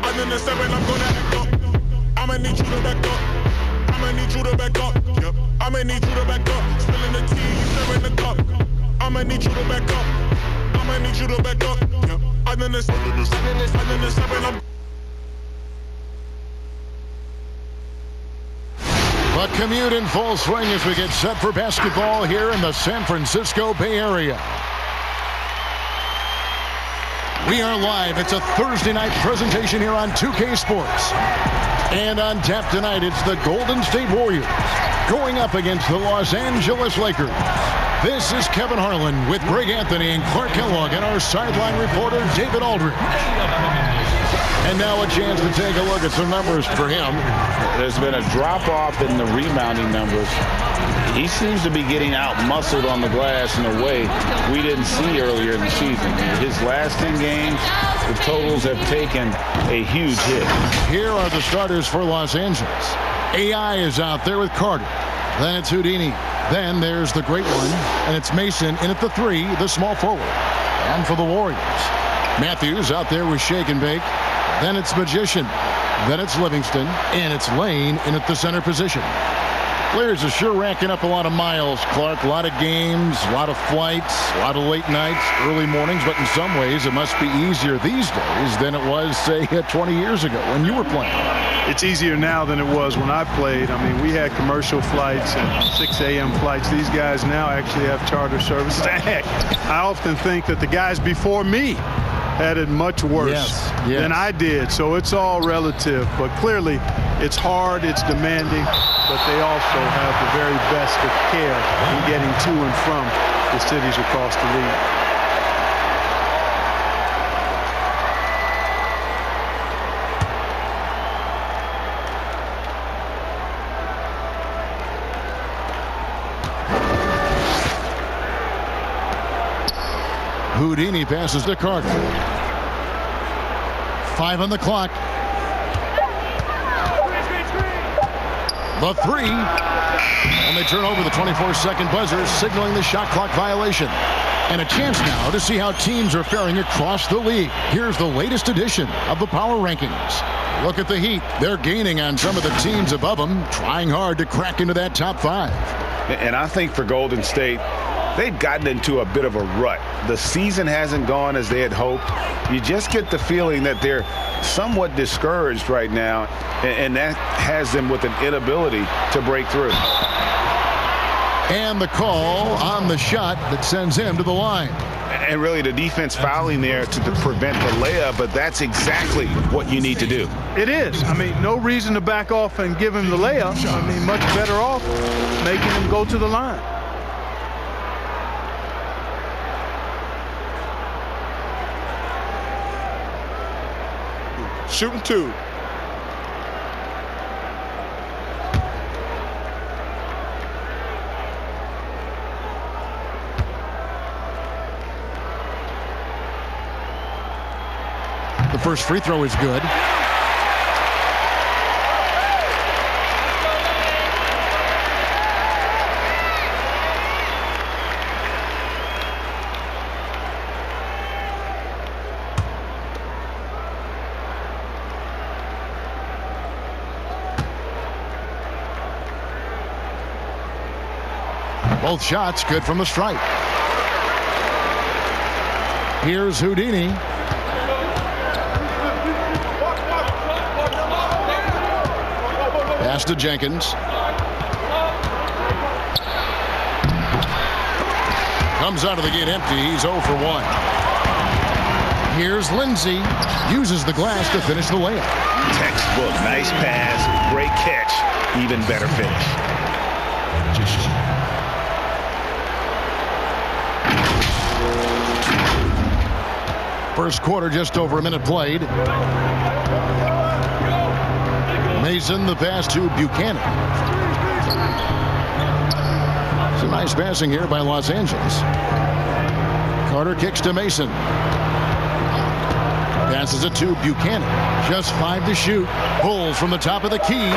I'm in the 7, I'm gonna act up. I'ma need you to back up. I'ma need you to back up. Yep. I'ma need you to back up. Spilling the tea, stirring the cup. I'ma need you to back up. I'ma need you to back up. Yep. I'm in the 7, I'm. The commute in full swing as we get set for basketball here in the San Francisco Bay Area. We are live. It's a Thursday night presentation here on 2K Sports. And on tap tonight, it's the Golden State Warriors going up against the Los Angeles Lakers. This is Kevin Harlan with Greg Anthony and Clark Kellogg and our sideline reporter, David Aldridge. And now a chance to take a look at some numbers for him. There's been a drop-off in the rebounding numbers. He seems to be getting out-muscled on the glass in a way we didn't see earlier in the season. His last 10 games, the totals have taken a huge hit. Here are the starters for Los Angeles. AI is out there with Carter. Then it's Houdini. Then there's the great one, and it's Mason in at the 3, the small forward. And for the Warriors, Matthews out there with Shake and Bake. Then it's Magician. Then it's Livingston. And it's Lane in at the center position. Players are sure racking up a lot of miles, Clark. A lot of games, a lot of flights, a lot of late nights, early mornings. But in some ways, it must be easier these days than it was, say, 20 years ago when you were playing. It's easier now than it was when I played. I mean, we had commercial flights and 6 a.m. flights. These guys now actually have charter services. Heck, I often think that the guys before me had it much worse than I did. So it's all relative. But clearly, it's hard, it's demanding, but they also have the very best of care in getting to and from the cities across the league. Houdini passes to Carter. 5 on the clock. The 3. And they turn over the 24-second buzzer, signaling the shot clock violation. And a chance now to see how teams are faring across the league. Here's the latest edition of the Power Rankings. Look at the Heat. They're gaining on some of the teams above them, trying hard to crack into that top 5. And I think for Golden State, they've gotten into a bit of a rut. The season hasn't gone as they had hoped. You just get the feeling that they're somewhat discouraged right now, and that has them with an inability to break through. And the call on the shot that sends him to the line. And really the defense fouling there to prevent the layup, but that's exactly what you need to do. It is. I mean, no reason to back off and give him the layup. I mean, much better off making him go to the line. Shooting 2. The first free throw is good. Both shots good from the stripe. Here's Houdini. Pass to Jenkins. Comes out of the gate empty. He's 0 for 1. Here's Lindsay. Uses the glass to finish the layup. Textbook. Nice pass. Great catch. Even better finish. First quarter, just over a minute played. Mason, the pass to Buchanan. Some nice passing here by Los Angeles. Carter kicks to Mason. Passes it to Buchanan. Just 5 to shoot. Bulls from the top of the key.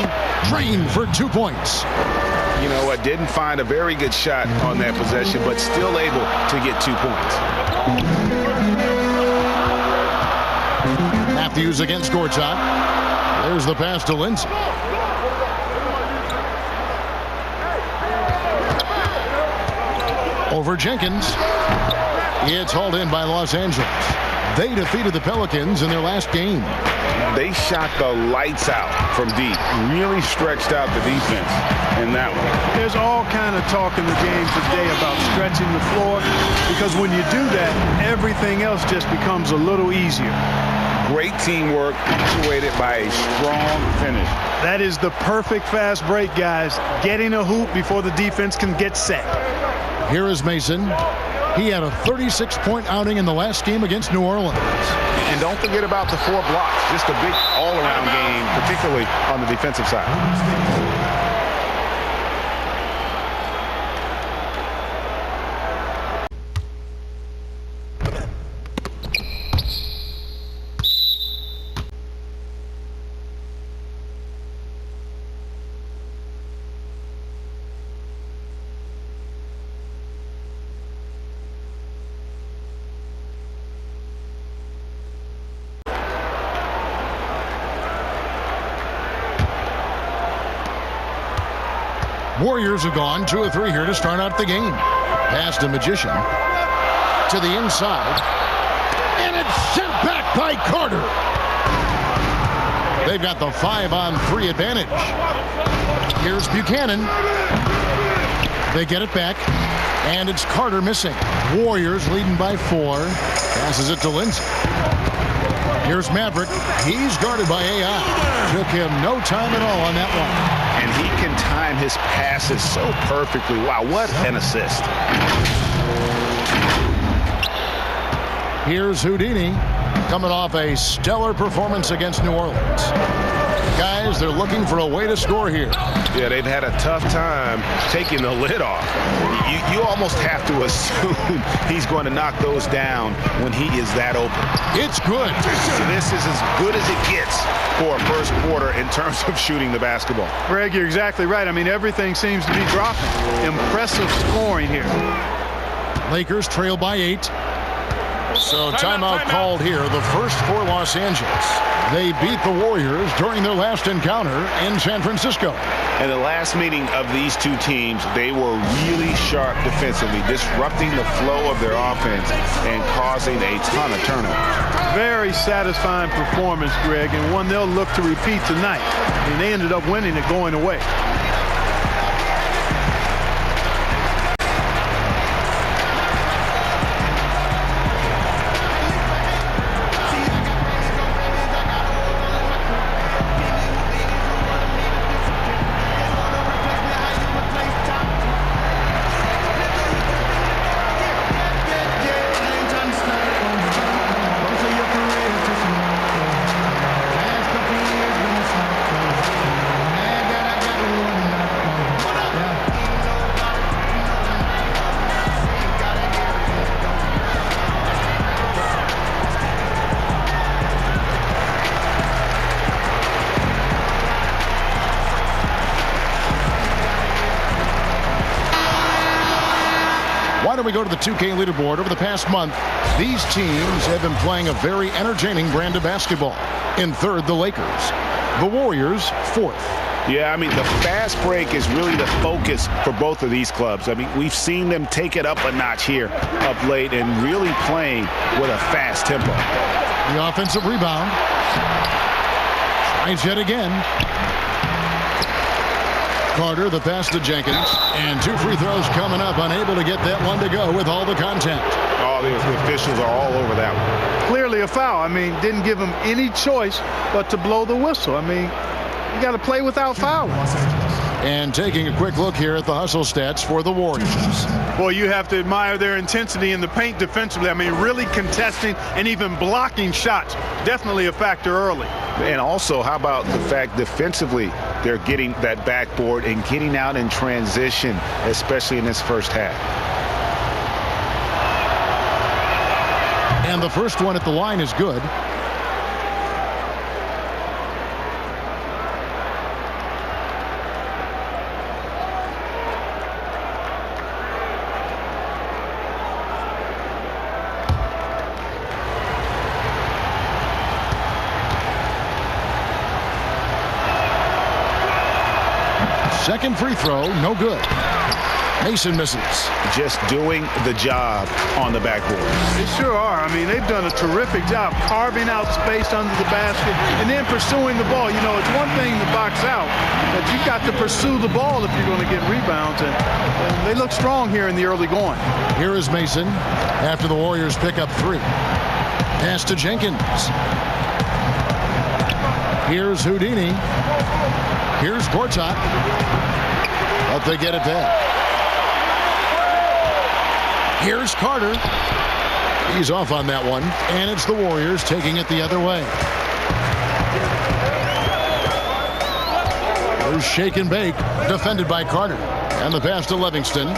Drained for 2 points. You know what? Didn't find a very good shot on that possession, but still able to get 2 points. Matthews against Gortat. There's the pass to Lindsay. Over Jenkins. It's hauled in by Los Angeles. They defeated the Pelicans in their last game. They shot the lights out from deep. Really stretched out the defense in that one. There's all kind of talk in the game today about stretching the floor, because when you do that, everything else just becomes a little easier. Great teamwork, punctuated by a strong finish. That is the perfect fast break, guys. Getting a hoop before the defense can get set. Here is Mason. He had a 36-point outing in the last game against New Orleans. And don't forget about the 4 blocks. Just a big all-around game, particularly on the defensive side. Warriors have gone 2 of 3 here to start out the game. Pass to Magician. To the inside. And it's sent back by Carter. They've got the 5-on-3 advantage. Here's Buchanan. They get it back. And it's Carter missing. Warriors leading by 4. Passes it to Lindsay. Here's Maverick. He's guarded by AI. Took him no time at all on that one. And he can time his passes so perfectly. Wow, what an assist. Here's Houdini coming off a stellar performance against New Orleans. Guys, they're looking for a way to score here. Yeah, they've had a tough time taking the lid off. You almost have to assume he's going to knock those down when he is that open. It's good. So this is as good as it gets for a first quarter in terms of shooting the basketball. Greg, you're exactly right. I mean, everything seems to be dropping. Impressive scoring here. Lakers trail by 8. So timeout called here, the first for Los Angeles. They beat the Warriors during their last encounter in San Francisco. In the last meeting of these two teams, they were really sharp defensively, disrupting the flow of their offense and causing a ton of turnovers. Very satisfying performance, Greg, and one they'll look to repeat tonight. And they ended up winning it going away. We go to the 2K leaderboard. Over the past month, these teams have been playing a very entertaining brand of basketball. In third, the Lakers. The Warriors, fourth. Yeah, I mean, the fast break is really the focus for both of these clubs. I mean, we've seen them take it up a notch here of late and really playing with a fast tempo. The offensive rebound. Tries yet again. Carter, the pass to Jenkins, and 2 free throws coming up, unable to get that one to go with all the contact. Oh, the officials are all over that one. Clearly a foul. I mean, didn't give him any choice but to blow the whistle. I mean, you got to play without fouling. And taking a quick look here at the hustle stats for the Warriors. Well, you have to admire their intensity in the paint defensively. I mean, really contesting and even blocking shots. Definitely a factor early. And also, how about the fact defensively, they're getting that backboard and getting out in transition, especially in this first half. And the first one at the line is good. Second free throw, no good. Mason misses. Just doing the job on the backboard. They sure are. I mean, they've done a terrific job carving out space under the basket and then pursuing the ball. You know, it's one thing to box out, but you've got to pursue the ball if you're going to get rebounds, and they look strong here in the early going. Here is Mason after the Warriors pick up 3. Pass to Jenkins. Here's Houdini. Here's Gortat. But they get it back. Here's Carter. He's off on that one, and it's the Warriors taking it the other way. There's shake and bake, defended by Carter. And the pass to Livingston.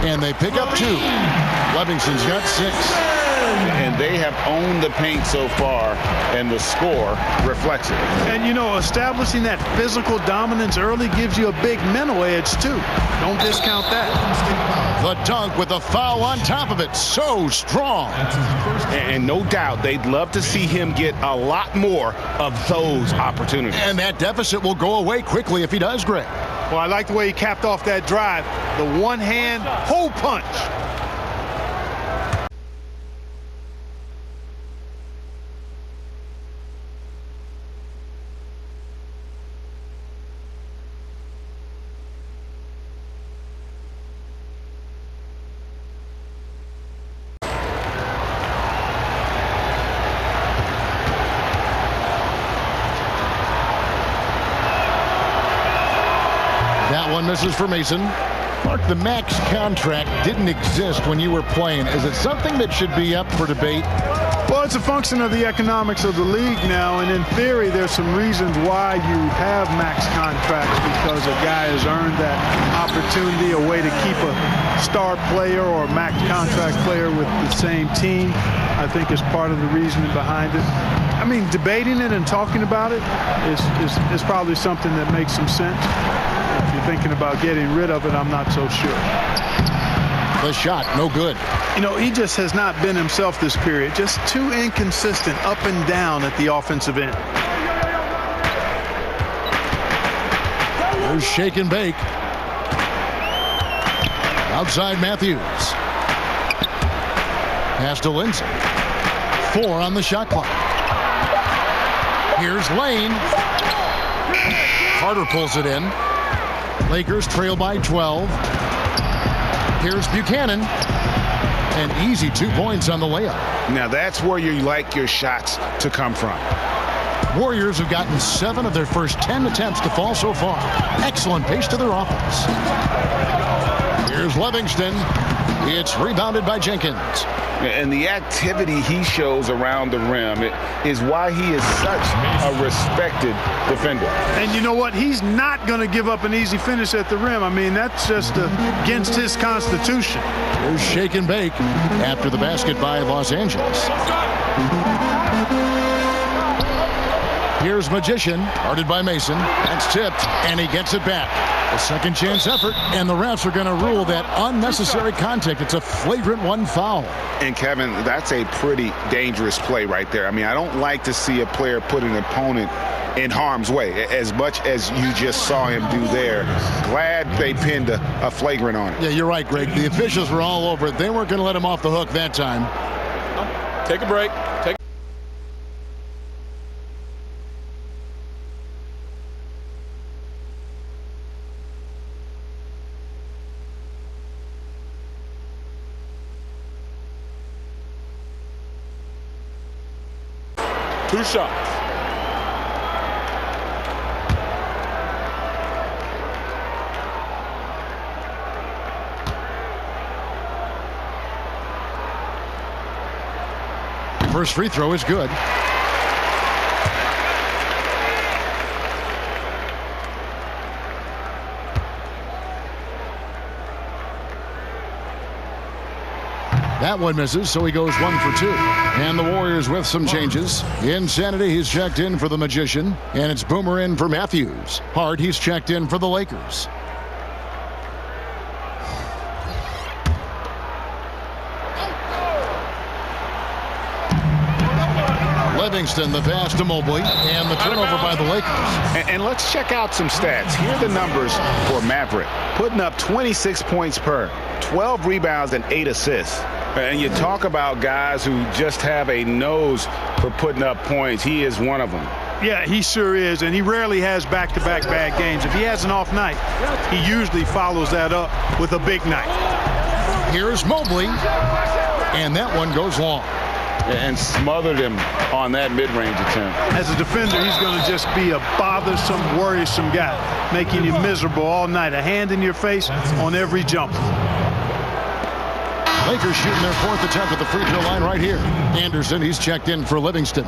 And they pick up 2. Livingston's got 6. And they have owned the paint so far, and the score reflects it. And, you know, establishing that physical dominance early gives you a big mental edge, too. Don't discount that. The dunk with the foul on top of it. So strong. And no doubt they'd love to see him get a lot more of those opportunities. And that deficit will go away quickly if he does, Greg. Well, I like the way he capped off that drive. The one-hand hole punch. Misses for Mason. Mark, the max contract didn't exist when you were playing. Is it something that should be up for debate? Well, it's a function of the economics of the league now, and in theory, there's some reasons why you have max contracts, because a guy has earned that opportunity, a way to keep a star player or a max contract player with the same team, I think is part of the reasoning behind it. I mean, debating it and talking about it is probably something that makes some sense. If you're thinking about getting rid of it, I'm not so sure. The shot, no good. You know, he just has not been himself this period. Just too inconsistent up and down at the offensive end. There's shake and bake. Outside Matthews. Pass to Lindsay. 4 on the shot clock. Here's Lane. Carter pulls it in. Lakers trail by 12. Here's Buchanan. And easy 2 points on the layup. Now that's where you like your shots to come from. Warriors have gotten 7 of their first 10 attempts to fall so far. Excellent pace to their offense. Here's Livingston. It's rebounded by Jenkins. And the activity he shows around the rim is why he is such a respected defender. And you know what? He's not going to give up an easy finish at the rim. I mean, that's just against his constitution. Here's shake and bake after the basket by Los Angeles. Here's Magician, guarded by Mason. That's tipped, and he gets it back. A second chance effort, and the refs are going to rule that unnecessary contact. It's a flagrant 1 foul. And Kevin, that's a pretty dangerous play right there. I mean, I don't like to see a player put an opponent in harm's way as much as you just saw him do there. Glad they pinned a flagrant on it. Yeah, you're right, Greg. The officials were all over it. They weren't going to let him off the hook that time. Take a break. Two shots. First free throw is good. That one misses, so he goes 1 for 2. And the Warriors with some changes. Insanity, he's checked in for the Magician. And it's Boomer in for Matthews. Hart, he's checked in for the Lakers. Livingston, the pass to Mobley, and the turnover by the Lakers. And let's check out some stats. Here are the numbers for Maverick. Putting up 26 points per, 12 rebounds, and 8 assists. And you talk about guys who just have a nose for putting up points. He is one of them. Yeah, he sure is, and he rarely has back-to-back bad games. If he has an off night, he usually follows that up with a big night. Here's Mobley, and that one goes long. And smothered him on that mid-range attempt. As a defender, he's going to just be a bothersome, worrisome guy, making you miserable all night. A hand in your face on every jump. Lakers shooting their 4th attempt at the free throw line right here. Anderson, he's checked in for Livingston.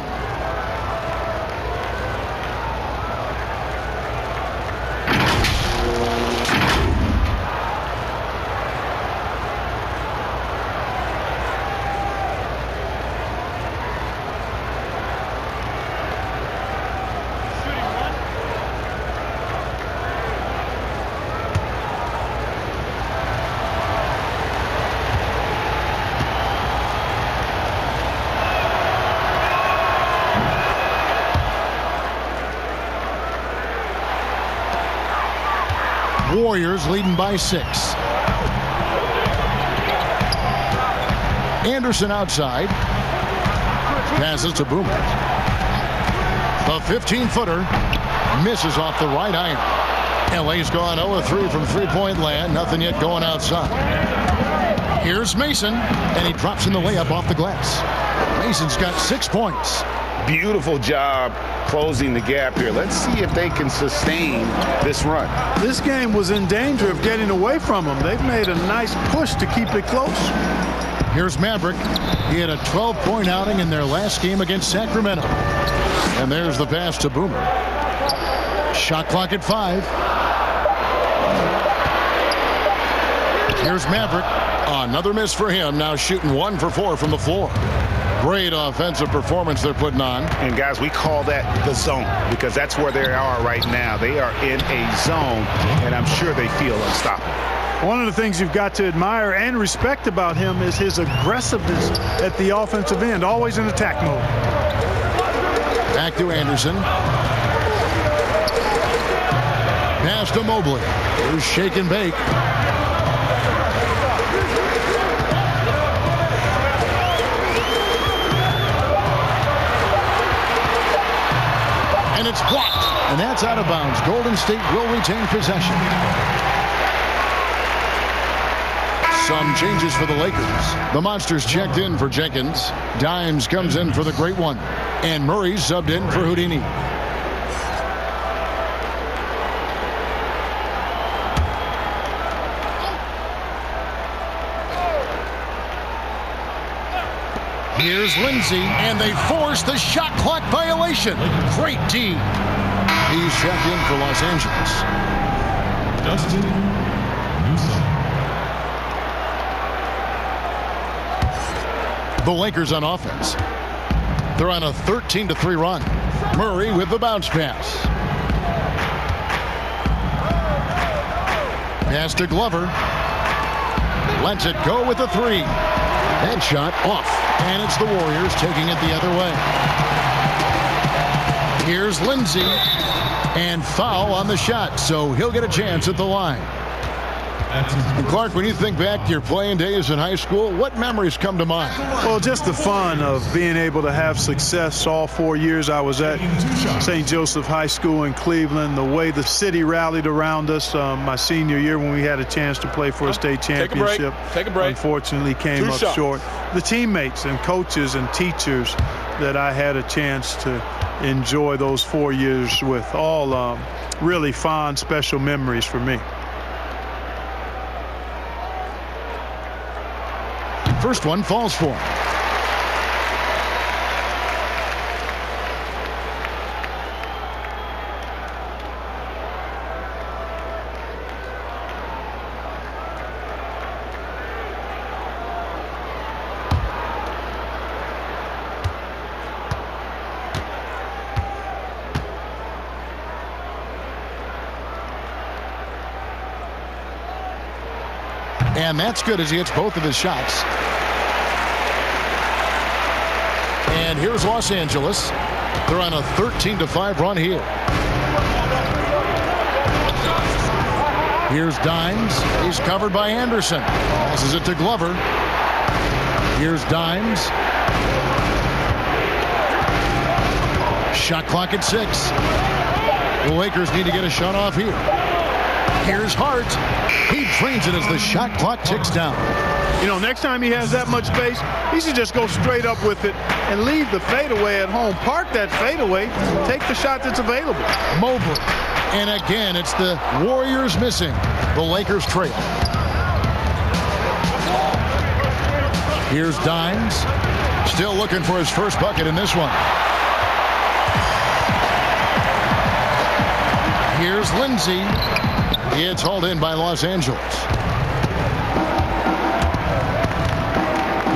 Warriors leading by 6. Anderson outside. Passes to Boomer. The 15-footer misses off the right iron. LA's gone 0-3 from three-point land. Nothing yet going outside. Here's Mason, and he drops in the layup off the glass. Mason's got 6 points. Beautiful job closing the gap here. Let's see if they can sustain this run. This game was in danger of getting away from them. They've made a nice push to keep it close. Here's Maverick. He had a 12-point outing in their last game against Sacramento. And there's the pass to Boomer. Shot clock at 5. Here's Maverick. Another miss for him. Now shooting 1 for 4 from the floor. Great offensive performance they're putting on. And guys, we call that the zone because that's where they are right now. They are in a zone, and I'm sure they feel unstoppable. One of the things you've got to admire and respect about him is his aggressiveness at the offensive end, always in attack mode. Back to Anderson. Pass to Mobley. Here's shake and bake. And it's blocked. And that's out of bounds. Golden State will retain possession. Some changes for the Lakers. The Monsters checked in for Jenkins. Dimes comes in for the Great One. And Murray subbed in for Houdini. Here's Lindsay, and they force the shot clock violation. Great D. He's checked in for Los Angeles. Dustin Newsom. The Lakers on offense. They're on a 13-3 run. Murray with the bounce pass. Pass to Glover. Lets it go with the 3. That shot off. And it's the Warriors taking it the other way. Here's Lindsay. And foul on the shot, so he'll get a chance at the line. And Clark, when you think back to your playing days in high school, what memories come to mind? Well, just the fun of being able to have success all 4 years I was at St. Joseph High School in Cleveland, the way the city rallied around us my senior year when we had a chance to play for a state championship. Take a break. Unfortunately came up short. The teammates and coaches and teachers that I had a chance to enjoy those 4 years with, all really fond, special memories for me. First one falls for him. And that's good as he hits both of his shots. And here's Los Angeles. They're on a 13-5 run here. Here's Dimes. He's covered by Anderson. Passes it to Glover. Here's Dimes. Shot clock at 6. The Lakers need to get a shot off here. Here's Hart. He drains it as the shot clock ticks down. You know, next time he has that much space, he should just go straight up with it and leave the fadeaway at home. Park that fadeaway. Take the shot that's available. Mobley. And again, it's the Warriors missing. The Lakers trail. Here's Dimes. Still looking for his first bucket in this one. Here's Lindsay. It's hauled in by Los Angeles.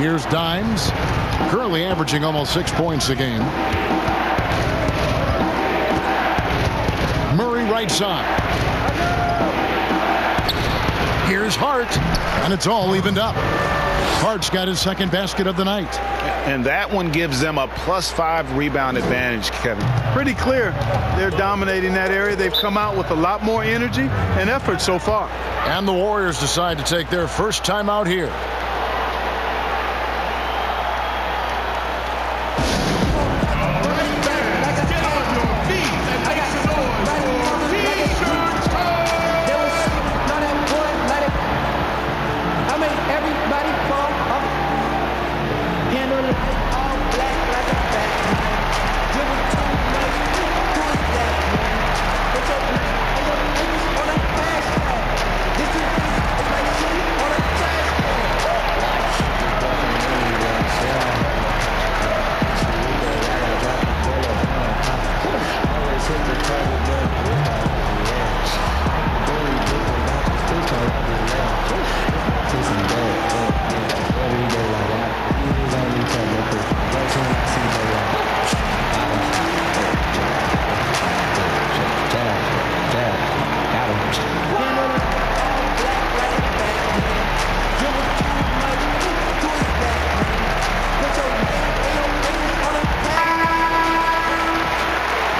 Here's Dimes. Currently averaging almost 6 points a game. Murray right side. Here's Hart. And it's all evened up. Hart's got his second basket of the night. And that one gives them a +5 rebound advantage, Kevin. Pretty clear. They're dominating that area. They've come out with a lot more energy and effort so far. And the Warriors decide to take their first time out here.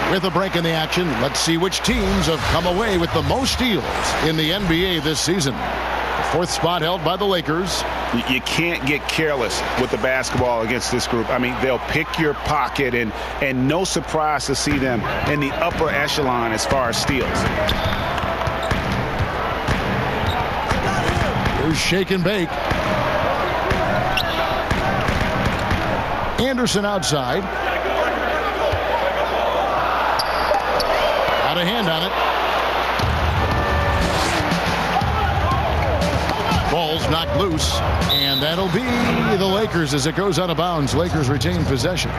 With a break in the action, let's see which teams have come away with the most steals in the NBA this season. The fourth spot held by the Lakers. You can't get careless with the basketball against this group. I mean, they'll pick your pocket, and no surprise to see them in the upper echelon as far as steals. Here's shake and bake. Anderson outside. Got a hand on it. Ball's knocked loose, and that'll be the Lakers as it goes out of bounds. Lakers retain possession.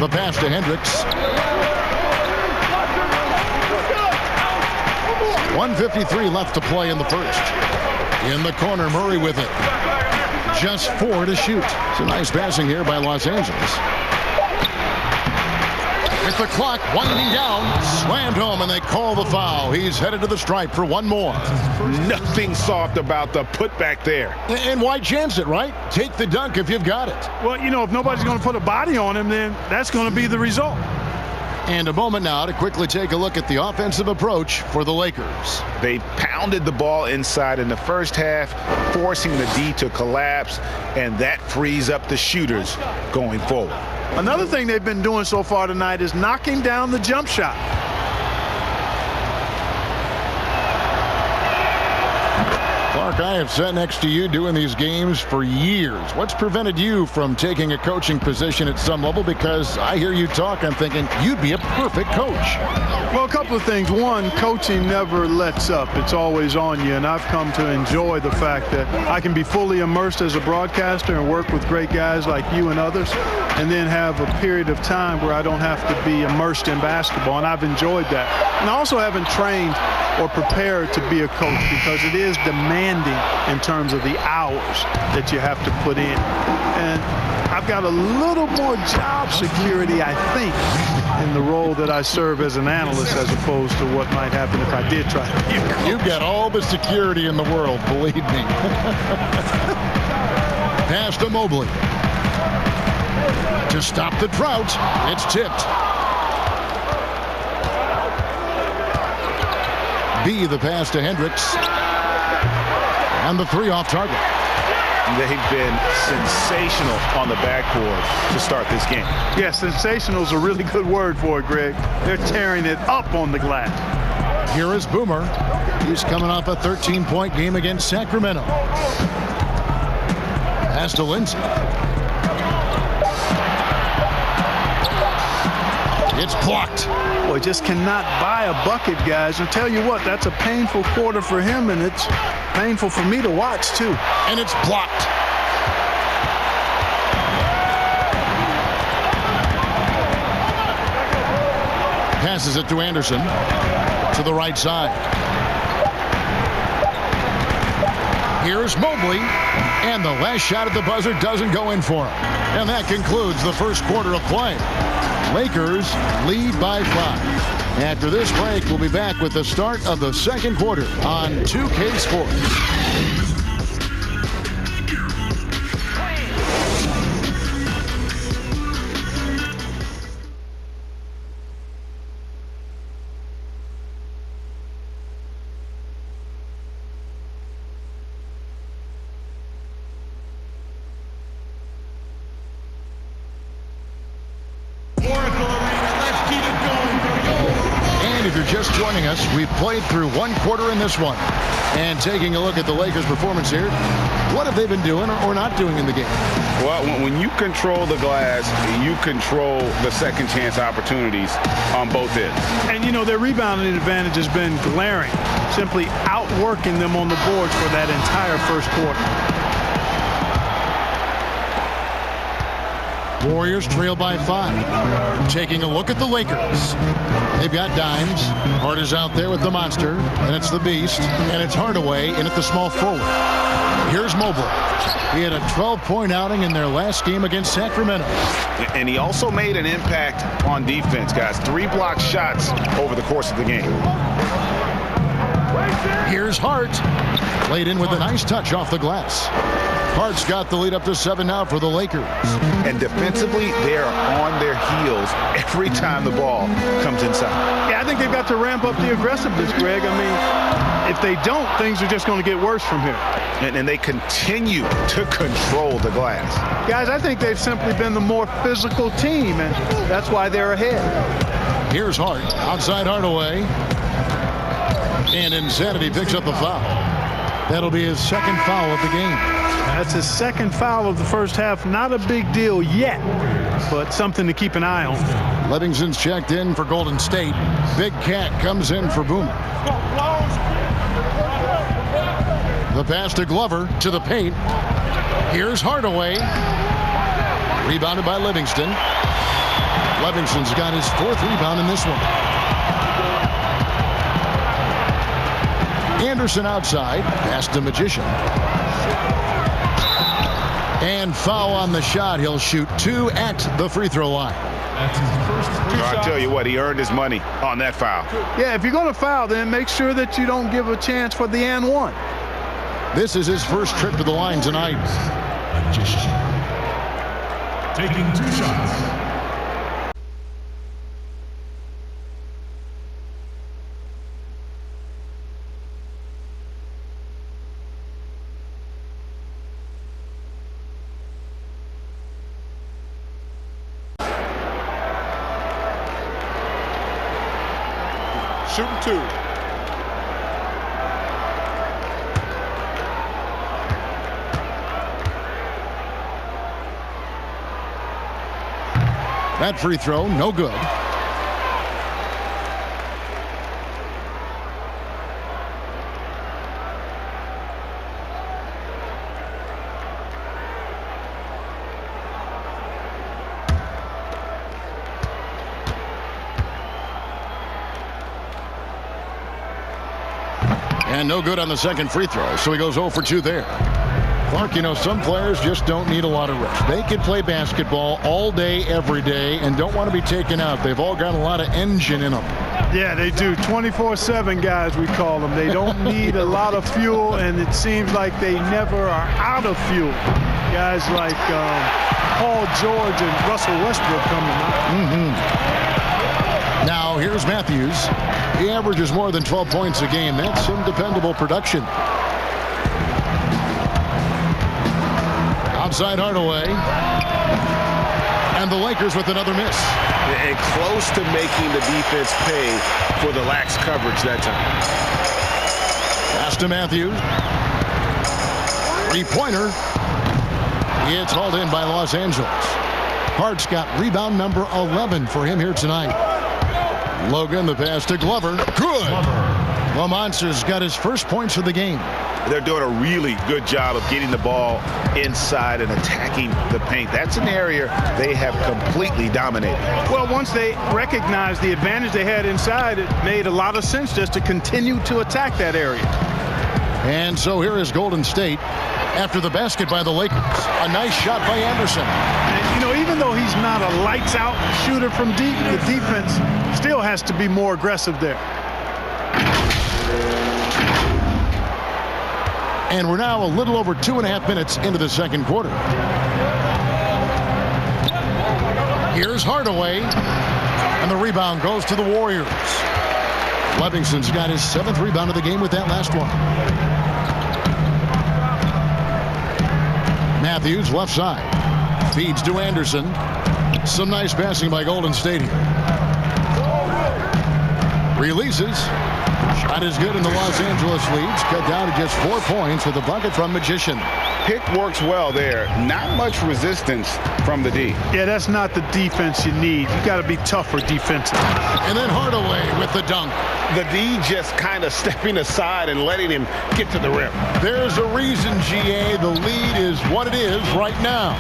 The pass to Hendricks. 1:53 left to play in the first. In the corner, Murray with it. Just 4 to shoot. It's a nice passing here by Los Angeles. With the clock winding down, slammed home, and they call the foul. He's headed to the stripe for one more. Nothing soft about the putback there. And why chance it, right? Take the dunk if you've got it. Well, you know, if nobody's going to put a body on him, then that's going to be the result. And a moment now to quickly take a look at the offensive approach for the Lakers. They pounded the ball inside in the first half, forcing the D to collapse, and that frees up the shooters going forward. Another thing they've been doing so far tonight is knocking down the jump shot. Clark Mark, I have sat next to you doing these games for years. What's prevented you from taking a coaching position at some level? Because I hear you talk, I'm thinking you'd be a perfect coach. Well, a couple of things. One, coaching never lets up. It's always on you, and I've come to enjoy the fact that I can be fully immersed as a broadcaster and work with great guys like you and others, and then have a period of time where I don't have to be immersed in basketball, and I've enjoyed that. And I also haven't trained or prepared to be a coach because it is demanding in terms of the hours that you have to put in. And I've got a little more job security, I think, in the role that I serve as an analyst as opposed to what might happen if I did try to be a coach. You've got all the security in the world, believe me. Pass to Mobley. To stop the drought, it's tipped. B, the pass to Hendricks. And the three off target. They've been sensational on the backboard to start this game. Yeah, sensational is a really good word for it, Greg. They're tearing it up on the glass. Here is Boomer. He's coming off a 13-point game against Sacramento. Pass to Lindsay. It's blocked. Boy, just cannot buy a bucket, guys. And tell you what, that's a painful quarter for him, and it's painful for me to watch, too. And it's blocked. Passes it to Anderson. To the right side. Here's Mobley. And the last shot at the buzzer doesn't go in for him. And that concludes the first quarter of play. Lakers lead by 5. After this break, we'll be back with the start of the second quarter on 2K Sports. If you're just joining us, we've played through one quarter in this one. And taking a look at the Lakers' performance here, what have they been doing or not doing in the game? Well, when you control the glass, you control the second chance opportunities on both ends. And, you know, their rebounding advantage has been glaring, simply outworking them on the boards for that entire first quarter. Warriors trail by 5. Taking a look at the Lakers. They've got Dimes. Hart is out there with the monster. And it's the beast. And it's Hardaway in at the small forward. Here's Mobley. He had a 12-point outing in their last game against Sacramento. And he also made an impact on defense, guys. 3 blocked shots over the course of the game. Here's Hart. Played in with a nice touch off the glass. Hart's got the lead up to 7 now for the Lakers. And defensively, they're on their heels every time the ball comes inside. Yeah, I think they've got to ramp up the aggressiveness, Greg. I mean, if they don't, things are just going to get worse from here. And they continue to control the glass. Guys, I think they've simply been the more physical team, and that's why they're ahead. Here's Hart. Outside Hardaway. And Insanity picks up the foul. That'll be his second foul of the game. That's his second foul of the first half. Not a big deal yet, but something to keep an eye on. Livingston's checked in for Golden State. Big Cat comes in for Boomer. The pass to Glover to the paint. Here's Hardaway. Rebounded by Livingston. Livingston's got his 4th rebound in this one. Anderson outside. Pass to Magician. And foul on the shot. He'll shoot 2 at the free throw line. That's his first 2 shots. I tell you what, he earned his money on that foul. Yeah, if you're going to foul, then make sure that you don't give a chance for the and one. This is his first trip to the line tonight. Magician. Taking 2 shots. Shooting 2. That free throw, no good. And no good on the second free throw, so he goes 0 for 2 there. Clark, you know, some players just don't need a lot of rest. They can play basketball all day, every day, and don't want to be taken out. They've all got a lot of engine in them. Yeah, they do. 24/7 guys, we call them. They don't need a lot of fuel, and it seems like they never are out of fuel. Guys like Paul George and Russell Westbrook come to mind. Now, here's Matthews. He averages more than 12 points a game. That's some dependable production. Outside Hardaway. And the Lakers with another miss. And close to making the defense pay for the lax coverage that time. Pass to Matthews. Three-pointer. It's hauled in by Los Angeles. Hart's got rebound number 11 for him here tonight. Logan, the pass to Glover. Good. Lamonce's got his first points of the game. They're doing a really good job of getting the ball inside and attacking the paint. That's an area they have completely dominated. Well, once they recognized the advantage they had inside, it made a lot of sense just to continue to attack that area. And so here is Golden State after the basket by the Lakers. A nice shot by Anderson. And, you know, even though he's not a lights-out shooter from deep, the defense still has to be more aggressive there. And we're now a little over 2.5 minutes into the second quarter. Here's Hardaway. And the rebound goes to the Warriors. Livingston's got his 7th rebound of the game with that last one. Matthews, left side. Feeds to Anderson. Some nice passing by Golden State here. Releases. Shot is good, and the Los Angeles leads cut down to just 4 points with a bucket from Magician. Pick works well there. Not much resistance from the D. Yeah, that's not the defense you need. You got to be tougher defensively. And then Hardaway with the dunk. The D just kind of stepping aside and letting him get to the rim. There's a reason, GA, the lead is what it is right now.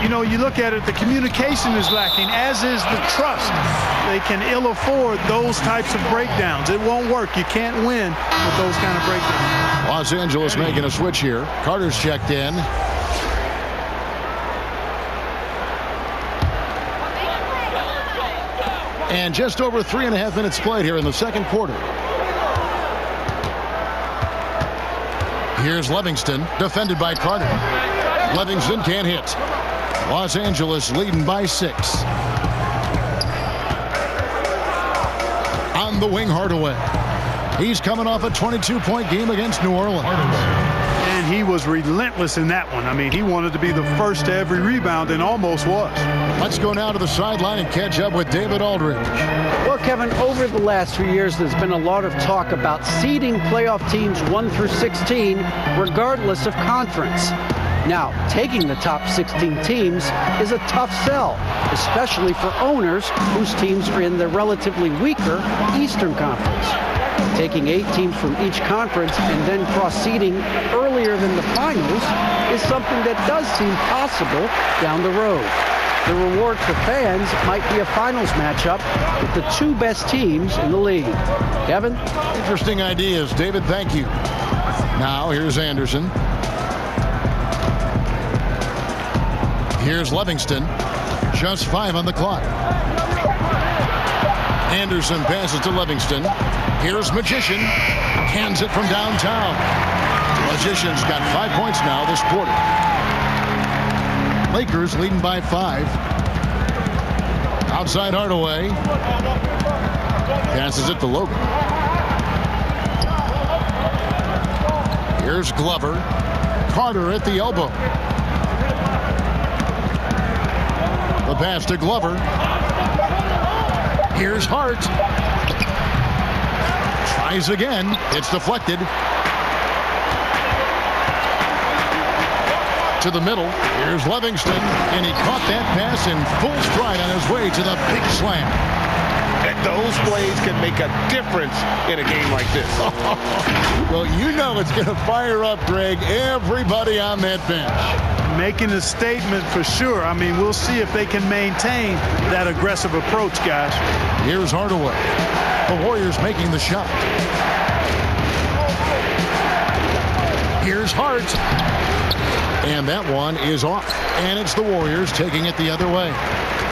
You know, you look at it, the communication is lacking, as is the trust. They can ill afford those types of breakdowns. It won't work. You can't win with those kind of breakdowns. Los Angeles making a switch here. Carter's checked in. And just over 3.5 minutes played here in the second quarter. Here's Livingston, defended by Carter. Livingston can't hit. Los Angeles leading by 6. On the wing, Hardaway. He's coming off a 22-point game against New Orleans. And he was relentless in that one. I mean, he wanted to be the first to every rebound and almost was. Let's go now to the sideline and catch up with David Aldridge. Well, Kevin, over the last few years, there's been a lot of talk about seeding playoff teams 1 through 16, regardless of conference. Now, taking the top 16 teams is a tough sell, especially for owners whose teams are in the relatively weaker Eastern Conference. Taking 8 teams from each conference and then cross-seeding earlier than the finals is something that does seem possible down the road. The reward for fans might be a finals matchup with the 2 best teams in the league. Kevin? Interesting ideas, David. Thank you. Now, here's Anderson. Here's Livingston. Just 5 on the clock. Anderson passes to Livingston. Here's Magician. Hands it from downtown. Magician's got 5 points now this quarter. Lakers leading by 5. Outside Hardaway. Passes it to Logan. Here's Glover. Carter at the elbow. The pass to Glover. Here's Hart. Tries again. It's deflected. To the middle. Here's Livingston. And he caught that pass in full stride on his way to the big slam. And those plays can make a difference in a game like this. Well, you know it's going to fire up, Greg, everybody on that bench. Making a statement for sure. I mean, we'll see if they can maintain that aggressive approach, guys. Here's Hardaway. The Warriors making the shot. Here's Hart. And that one is off. And it's the Warriors taking it the other way.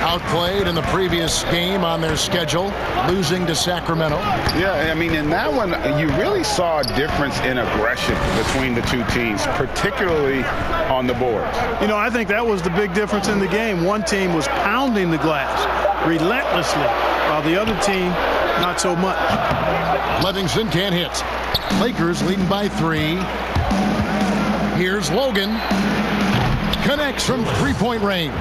Outplayed in the previous game on their schedule, losing to Sacramento. Yeah, I mean, in that one, you really saw a difference in aggression between the two teams, particularly on the boards. You know, I think that was the big difference in the game. One team was pounding the glass relentlessly, while the other team, not so much. Livingston can't hit. Lakers leading by 3. Here's Logan. Connects from three-point range.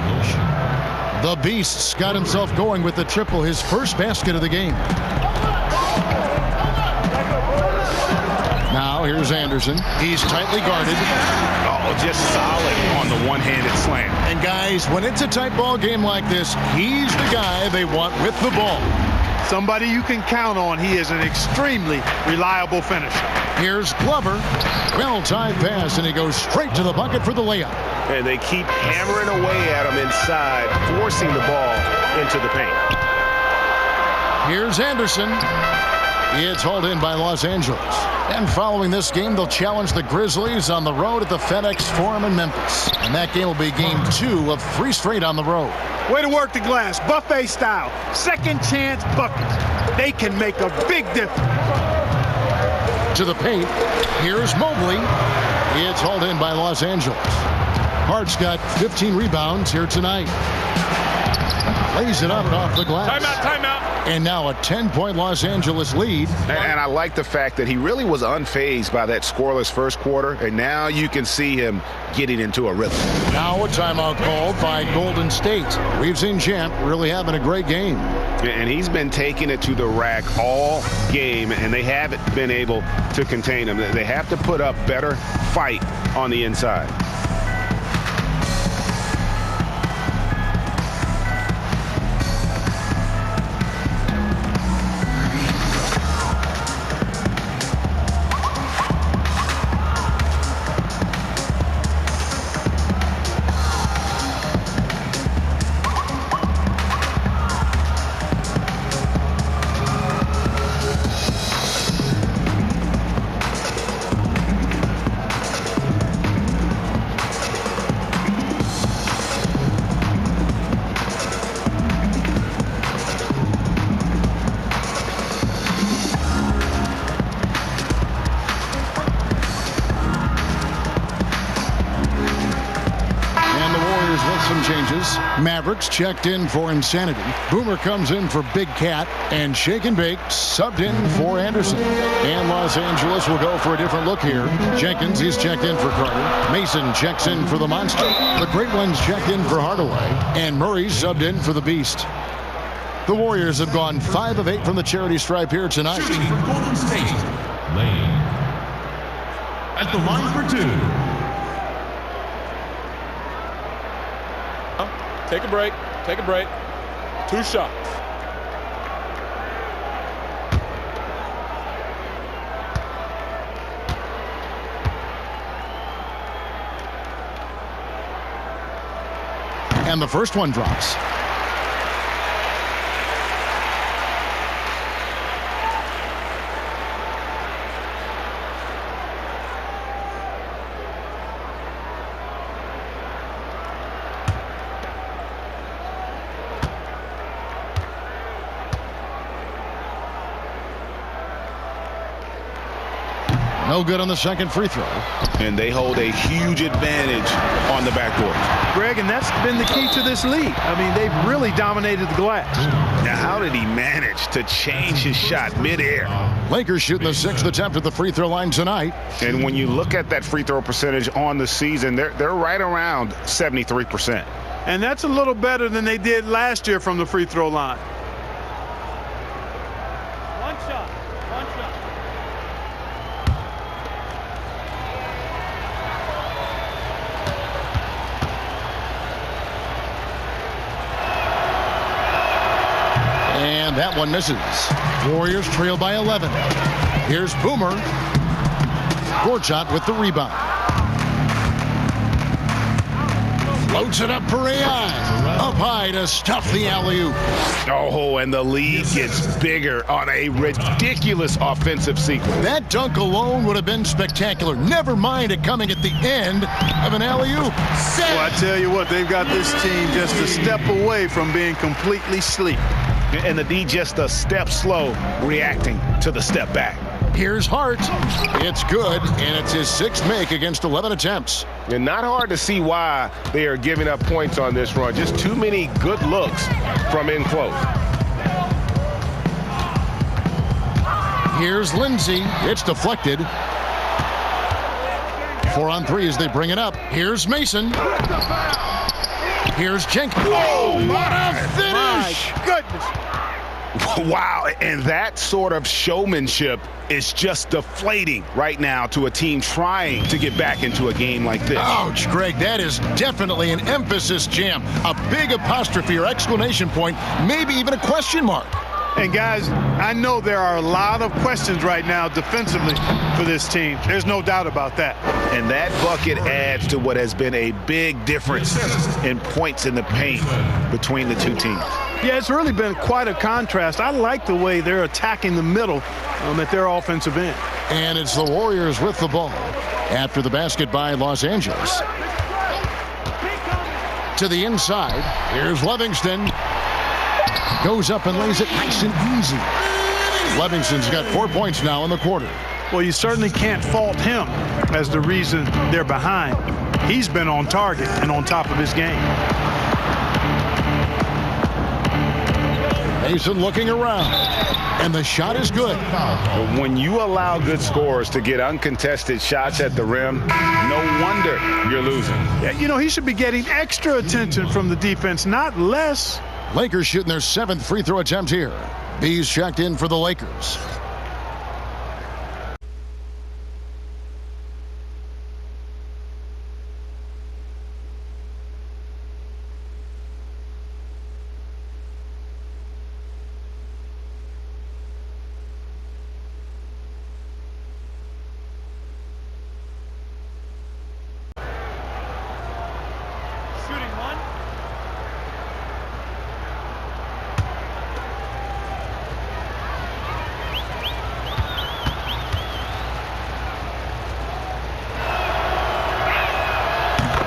The Beast's got himself going with the triple, his first basket of the game. Now here's Anderson. He's tightly guarded. Oh, just solid on the one-handed slam. And guys, when it's a tight ball game like this, he's the guy they want with the ball. Somebody you can count on. He is an extremely reliable finisher. Here's Glover. Well-timed pass, and he goes straight to the bucket for the layup. And they keep hammering away at him inside, forcing the ball into the paint. Here's Anderson. It's hauled in by Los Angeles. And following this game, they'll challenge the Grizzlies on the road at the FedEx Forum in Memphis. And that game will be game 2 of 3 straight on the road. Way to work the glass, buffet style. Second chance buckets. They can make a big difference. To the paint. Here's Mobley. It's hauled in by Los Angeles. Hart's got 15 rebounds here tonight. Lays it up off the glass. Timeout. And now a 10-point Los Angeles lead. And I like the fact that he really was unfazed by that scoreless first quarter, and now you can see him getting into a rhythm. Now a timeout called by Golden State. We've seen Champ really having a great game. And he's been taking it to the rack all game, and they haven't been able to contain him. They have to put up better fight on the inside. Mavericks checked in for Insanity. Boomer comes in for Big Cat. And Shake and Bake subbed in for Anderson. And Los Angeles will go for a different look here. Jenkins, he's checked in for Carter. Mason checks in for the Monster. The Great Ones checked in for Hardaway. And Murray subbed in for the Beast. The Warriors have gone 5 of 8 from the charity stripe here tonight. Shooting for Golden State, Lane. At the line for 2. Take a break. 2 shots. And the first one drops. No good on the second free throw. And they hold a huge advantage on the backboard. Greg, and that's been the key to this league. I mean, they've really dominated the glass. Now, how did he manage to change his shot midair? Lakers shooting the 6th attempt at the free throw line tonight. And when you look at that free throw percentage on the season, they're right around 73%. And that's a little better than they did last year from the free throw line. One shot. that one misses. Warriors trail by 11. Here's Boomer. Gortat with the rebound. Floats it up for AI. Up high to stuff the alley-oop. Oh, and the lead gets bigger on a ridiculous offensive sequence. That dunk alone would have been spectacular. Never mind it coming at the end of an alley-oop. Well, I tell you what, they've got this team just a step away from being completely asleep. And the D just a step slow reacting to the step back. Here's Hart. It's good, and it's his 6th make against 11 attempts. And not hard to see why they are giving up points on this run. Just too many good looks from in close. Here's Lindsay. It's deflected. 4 on 3 as they bring it up. Here's Mason. Here's Jenkins. Oh, what a finish! My goodness. Wow, and that sort of showmanship is just deflating right now to a team trying to get back into a game like this. Ouch, Greg, that is definitely an emphasis jam. A big apostrophe or exclamation point, maybe even a question mark. And guys, I know there are a lot of questions right now defensively for this team. There's no doubt about that. And that bucket adds to what has been a big difference in points in the paint between the two teams. Yeah, it's really been quite a contrast. I like the way they're attacking the middle at their offensive end. And it's the Warriors with the ball after the basket by Los Angeles. To the inside, here's Livingston. Goes up and lays it nice and easy. Livingston's got 4 points now in the quarter. Well, you certainly can't fault him as the reason they're behind. He's been on target and on top of his game. Mason looking around, and the shot is good. When you allow good scorers to get uncontested shots at the rim, no wonder you're losing. Yeah, you know, he should be getting extra attention from the defense, not less. Lakers shooting their 7th free throw attempt here. Bees checked in for the Lakers.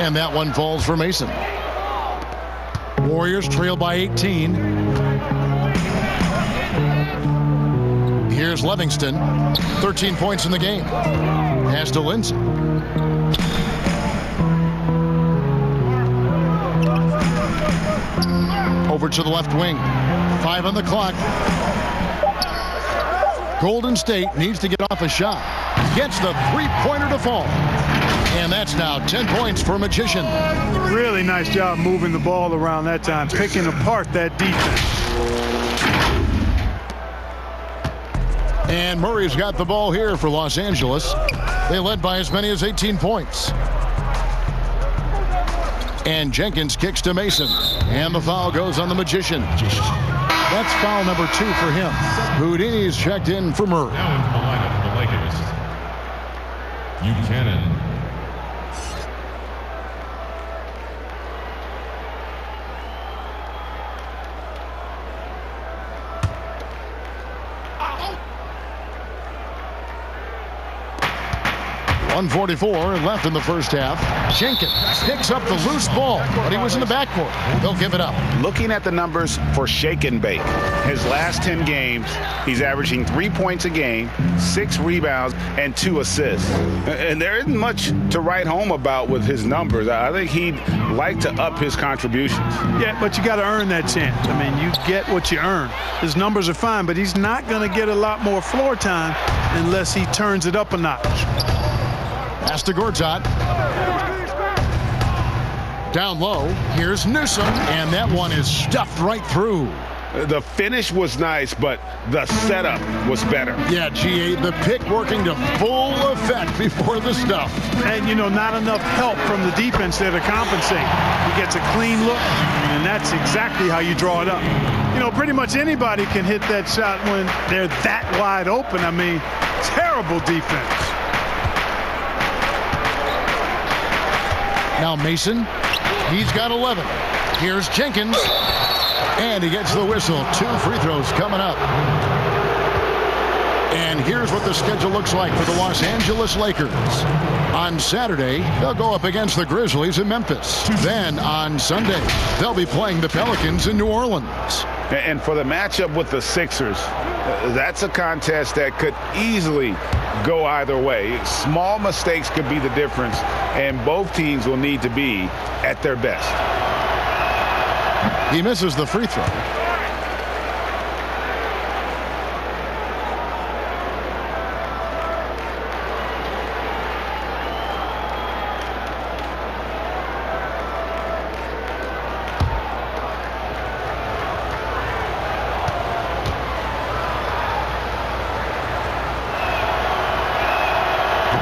And that one falls for Mason. Warriors trail by 18. Here's Livingston. 13 points in the game. Pass to Lindsay. Over to the left wing. 5 on the clock. Golden State needs to get off a shot. Gets the three-pointer to fall. And that's now 10 points for Magician. Really nice job moving the ball around that time, picking apart that defense. And Murray's got the ball here for Los Angeles. They led by as many as 18 points. And Jenkins kicks to Mason. And the foul goes on the Magician. That's foul number 2 for him. Houdini's checked in for Murray. Now into the lineup for the Lakers. Buchanan. .144 left in the first half. Jenkins picks up the loose ball, but he was in the backcourt. They'll give it up. Looking at the numbers for Shake and Bake, his last 10 games, he's averaging 3 points a game, 6 rebounds, and 2 assists. And there isn't much to write home about with his numbers. I think he'd like to up his contributions. Yeah, but you got to earn that chance. I mean, you get what you earn. His numbers are fine, but he's not going to get a lot more floor time unless he turns it up a notch. Pass to Gortat. Down low, here's Newsom, and that one is stuffed right through. The finish was nice, but the setup was better. Yeah, GA, the pick working to full effect before the stuff. And, you know, not enough help from the defense there to compensate. He gets a clean look, and that's exactly how you draw it up. You know, pretty much anybody can hit that shot when they're that wide open. I mean, terrible defense. Now Mason, he's got 11. Here's Jenkins, and he gets the whistle. 2 free throws coming up. And here's what the schedule looks like for the Los Angeles Lakers. On Saturday, they'll go up against the Grizzlies in Memphis. Then on Sunday, they'll be playing the Pelicans in New Orleans. And for the matchup with the Sixers, that's a contest that could easily go either way. Small mistakes could be the difference, and both teams will need to be at their best. He misses the free throw.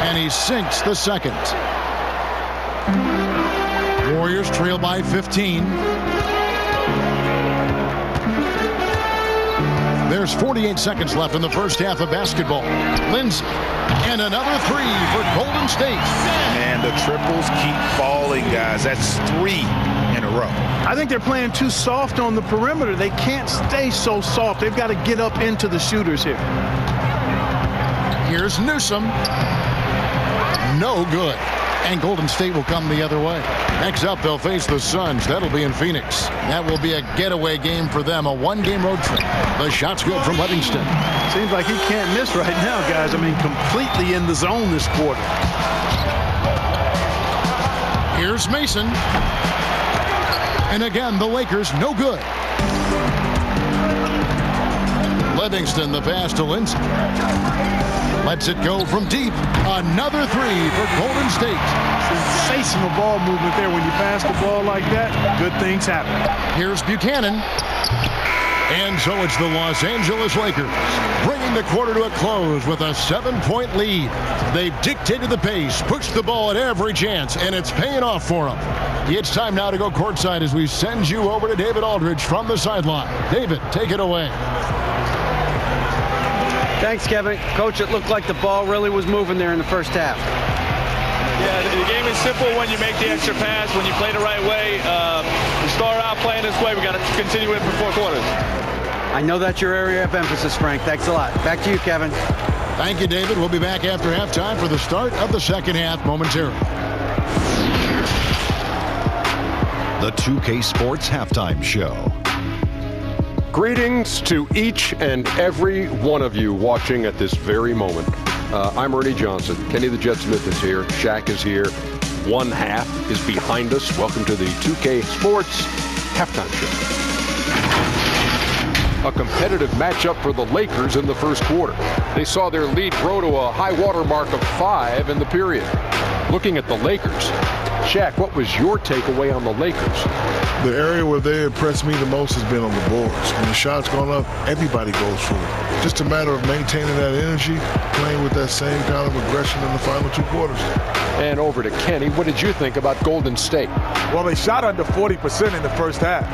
And he sinks the second. Warriors trail by 15. There's 48 seconds left in the first half of basketball. Lindsay, and another 3 for Golden State. And the triples keep falling, guys. That's 3 in a row. I think they're playing too soft on the perimeter. They can't stay so soft. They've got to get up into the shooters here. Here's Newsom. No good. And Golden State will come the other way. Next up, they'll face the Suns. That'll be in Phoenix. That will be a getaway game for them, a 1-game road trip. The shot's good from Livingston. Seems like he can't miss right now, guys. I mean, completely in the zone this quarter. Here's Mason. And again, the Lakers, no good. Livingston, the pass to Lindsay. Lets it go from deep. Another 3 for Golden State. Sensational ball movement there. When you pass the ball like that, good things happen. Here's Buchanan. And so it's the Los Angeles Lakers bringing the quarter to a close with a 7-point lead. They've dictated the pace, pushed the ball at every chance, and it's paying off for them. It's time now to go courtside as we send you over to David Aldridge from the sideline. David, take it away. Thanks, Kevin. Coach, it looked like the ball really was moving there in the first half. Yeah, the game is simple when you make the extra pass, when you play the right way. We start out playing this way. We got to continue it for 4 quarters. I know that's your area of emphasis, Frank. Thanks a lot. Back to you, Kevin. Thank you, David. We'll be back after halftime for the start of the second half momentarily. The 2K Sports Halftime Show. Greetings to each and every one of you watching at this very moment. I'm Ernie Johnson. Kenny the Jet Smith is here. Shaq is here. One half is behind us. Welcome to the 2K Sports Halftime Show. A competitive matchup for the Lakers in the first quarter. They saw their lead grow to a high water mark of 5 in the period. Looking at the Lakers, Shaq, what was your takeaway on the Lakers? The area where they impressed me the most has been on the boards. When the shot's gone up, everybody goes for it. Just a matter of maintaining that energy, playing with that same kind of aggression in the final 2 quarters. And over to Kenny, what did you think about Golden State? Well, they shot under 40% in the first half.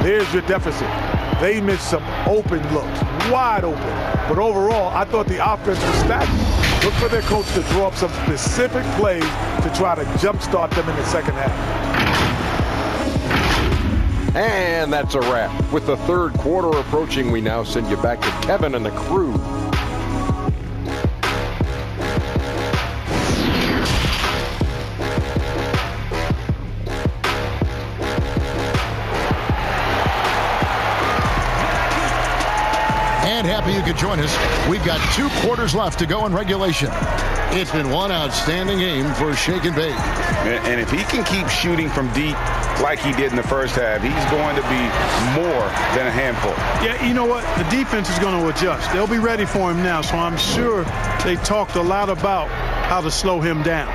There's your deficit. They missed some open looks, wide open. But overall, I thought the offense was stagnant. Look for their coach to draw up some specific plays to try to jumpstart them in the second half. And that's a wrap. With the third quarter approaching, we now send you back to Kevin and the crew. And happy you could join us. We've got 2 quarters left to go in regulation. It's been one outstanding game for Shake and Bake. And if he can keep shooting from deep like he did in the first half, he's going to be more than a handful. Yeah, you know what? The defense is going to adjust. They'll be ready for him now, so I'm sure they talked a lot about how to slow him down.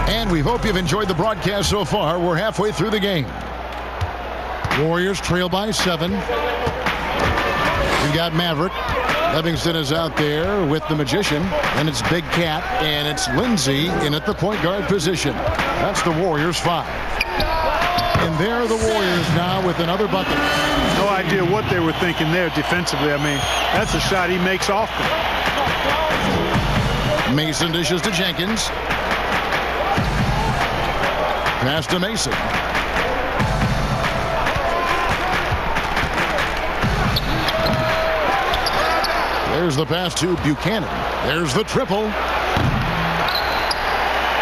And we hope you've enjoyed the broadcast so far. We're halfway through the game. Warriors trail by 7. You've got Maverick. Livingston is out there with the Magician, and it's Big Cat, and it's Lindsay in at the point guard position. That's the Warriors 5. And there are the Warriors now with another bucket. No idea what they were thinking there defensively. I mean, that's a shot he makes often. Mason dishes to Jenkins. Pass to Mason. There's the pass to Buchanan. There's the triple.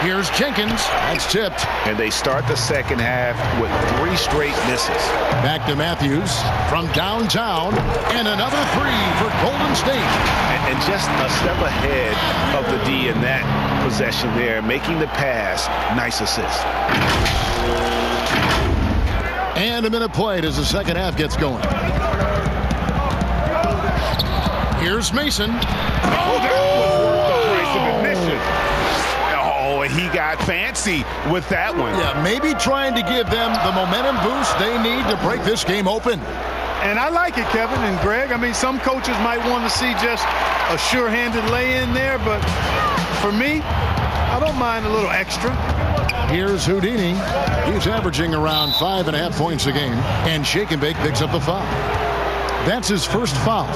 Here's Jenkins. That's tipped. And they start the second half with 3 straight misses. Back to Matthews from downtown. And another 3 for Golden State. And just a step ahead of the D in that possession there, making the pass. Nice assist. And a minute played as the second half gets going. Here's Mason. Oh, that was worth the price of admission. Oh, and he got fancy with that one. Yeah, maybe trying to give them the momentum boost they need to break this game open. And I like it, Kevin and Greg. I mean, some coaches might want to see just a sure-handed lay-in there, but for me, I don't mind a little extra. Here's Houdini. He's averaging around 5.5 points a game, and Shake and Bake picks up the foul. That's his first foul.